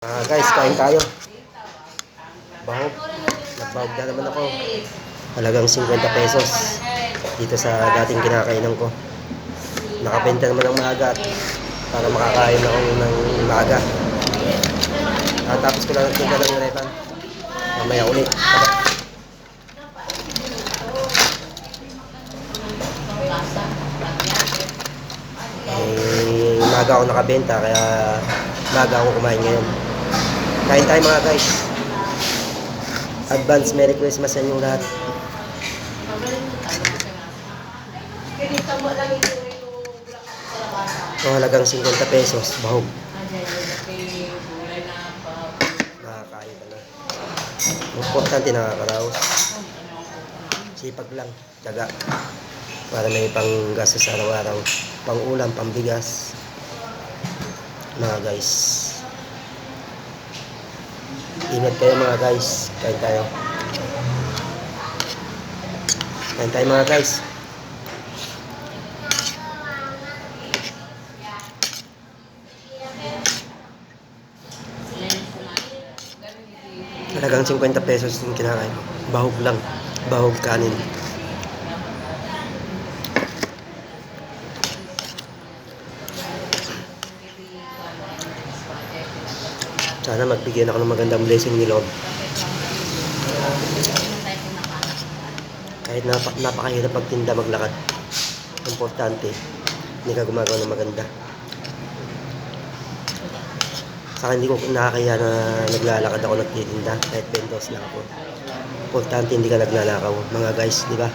Guys, kain tayo. Bahog. Nagbahog na naman ako. Halagang 50 pesos. Dito sa dating kinakainan ko. Nakabenta naman ng maaga para makakain ako ng maaga. Tapos ko lang nagtinda ng repan. Mamaya ulit. Maaga ako nakabenta kaya maaga ako kumain ngayon. Kain tayo mga guys. Advance Merry Christmas sa inyong lahat. Ito halagang 50 pesos. Bahog. Nakakain ka na. Importante nakakaraos. Sipag lang. Tiyaga. Para may pang gastos sa araw-araw. Pang ulam, pang bigas. Mga guys. Ingat kayo mga guys. Kain tayo. Kain tayo mga guys. Talagang 50 pesos yung kinakain. Bahog lang. Bahog kanin. Sana magbigyan ako ng magandang blessing ni Lord. Kahit napakahirap pagtinda maglakad. Importante, hindi ka gumagawa ng maganda. Saka hindi ko nakakaya na naglalakad ako nagtitinda. Kahit $20 lang ako. Importante hindi ka naglalakaw. Mga guys, di ba?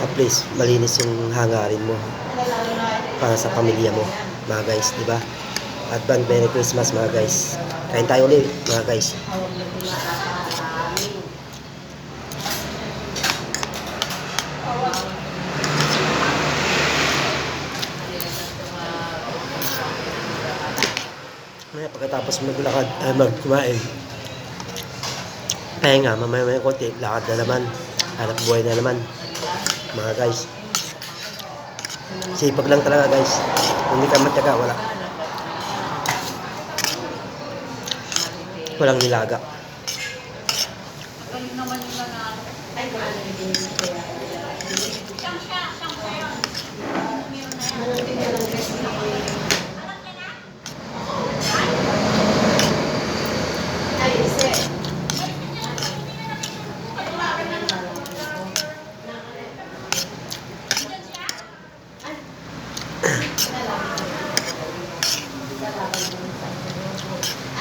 At least, malinis yung hangarin mo. Para sa pamilya mo. Mga guys, di ba? Advance Merry Christmas mga guys. Kain tayo ulit mga guys. Pagkatapos maglakad, magkumain. Pahinga, mamaya konti, lakad na naman. Hanap buhay na naman. Mga guys. Sipag lang talaga guys. Kung hindi ka matyaga, walang nilaga.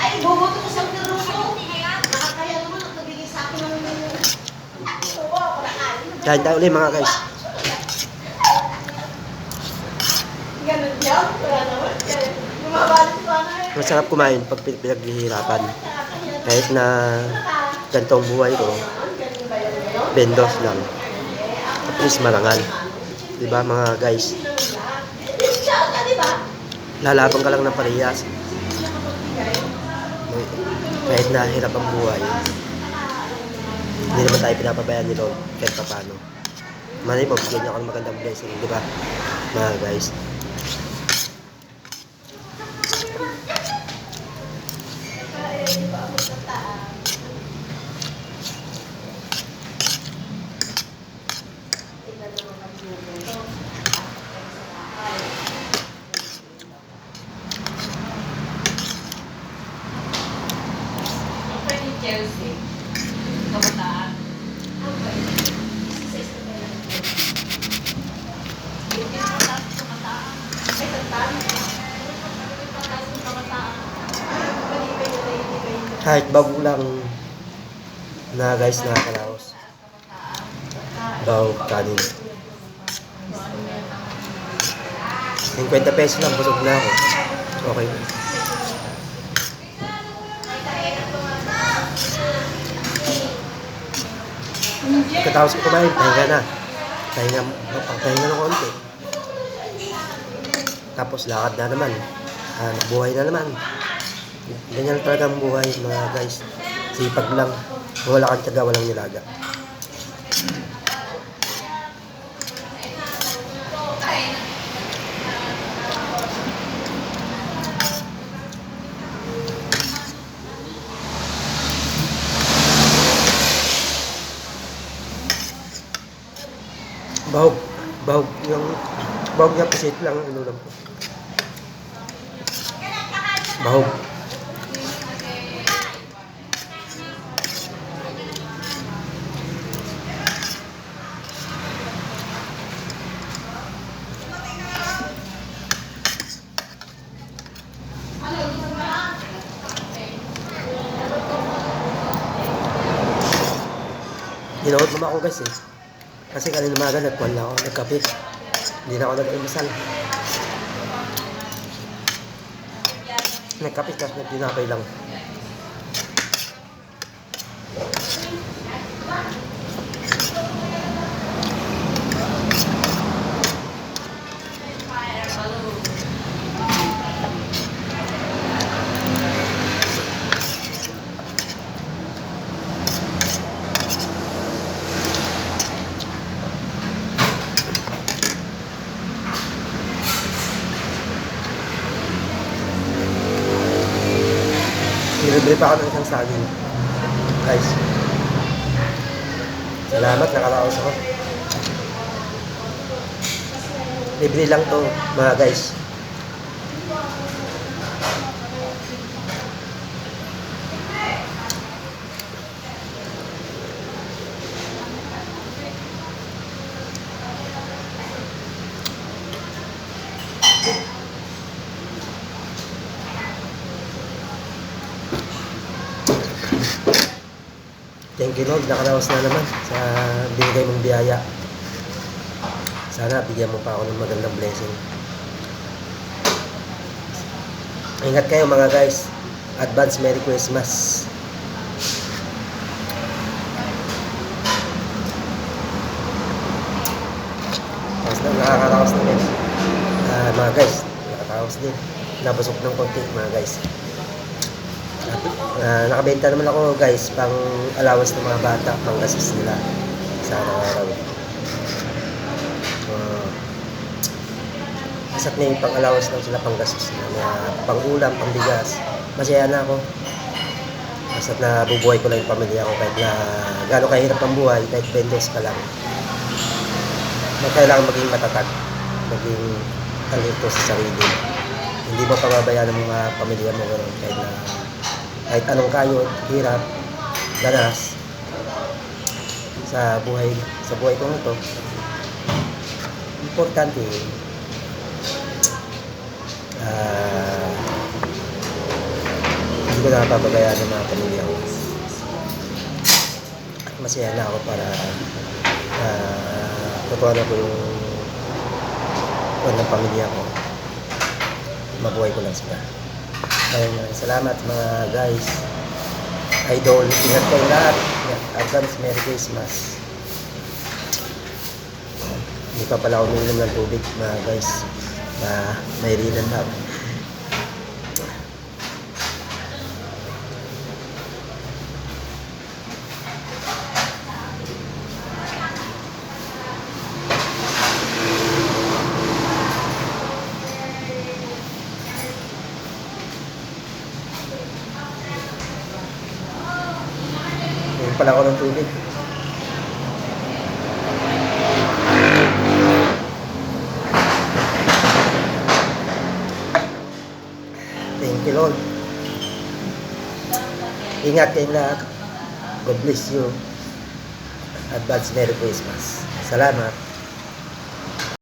Ay, bubuto ko sa piruso. Nakakaya naman ang tabigay sa akin ng Kain tayo ulit mga guys. ganun yan. Wala naman. Lumabalit pa na eh. Masarap kumain pag pinaghihirapan. Kahit na ganitong buhay ko, bendos lang. At least marangal. Diba mga guys? Lalaban ka lang ng parehas. Kahit na hirap ang buhay, hindi naman tayo pinapabayaan ni Lord kahit pa paano. Malay mo, bigyan niya ako ng magandang blessing, di ba? Mga guys. Chelsea. Kabataan. Kahit bago lang na guys, nakakalaos. Bago kanin. 50 pesos lang, busog na ako. Okay. Pagkatapos ko kumain, pahinga na. Pahinga ng konti. Tapos lakad na naman. Buhay na naman. Ganyan talaga ang buhay mga guys. Sipag lang. Wala kang tiyaga, walang nilaga. Bahog. Bahog. Yung bahog niya pisit lang ang inulam ko. Bahog. Ginawad naman ako guys eh. Kasi kanina umaga nagkuhan na ako, nagkape. Hindi na ako nag-almasal. Nagkape kasi nagtinapay lang. Nilibre pa ako ng isang saging. Guys. Salamat, nakaraos ako. Libre lang to mga guys. Thank you Lord, nakaraos na naman sa binigay mong biyaya. Sana bigyan mo pa ako ng magandang blessing. Ingat kayo mga guys. Advance Merry Christmas. Tapos na, nakakaraos na guys. Mga guys, nakakaraos din. Nabusok ng konti mga guys. Nakabenta naman ako guys pang allowance ng mga bata, pang gastos nila sa araw-araw. Asat na yung pang allowance lang sila, pang gastos nila, pang ulam, pang bigas. Masaya na ako. Asat na bubuhay ko lang yung pamilya ko kahit na gano'ng kahirap ang buhay, kahit 20 ka lang. Kailangan maging matatag, maging talento sa sarili. Hindi mo pababayaan ng mga pamilya mo gano'n kahit anong kayod, hirap, danas sa buhay ko ito. Importante hindi ko napapabayaan ng mga pamilya ko. At masaya na ako para tutuwanan ko yung ng pamilya ko. Mabuhay ko lang sila. Maraming salamat mga guys. Idol, ingat kayo lahat. Advance Merry Christmas. Hindi pa pala ako uminom ng tubig mga guys. May rinan na ako. Uminom pala ako ng tubig. Thank you Lord. Ingat kayo lahat. God bless you. Advance Merry Christmas. Salamat.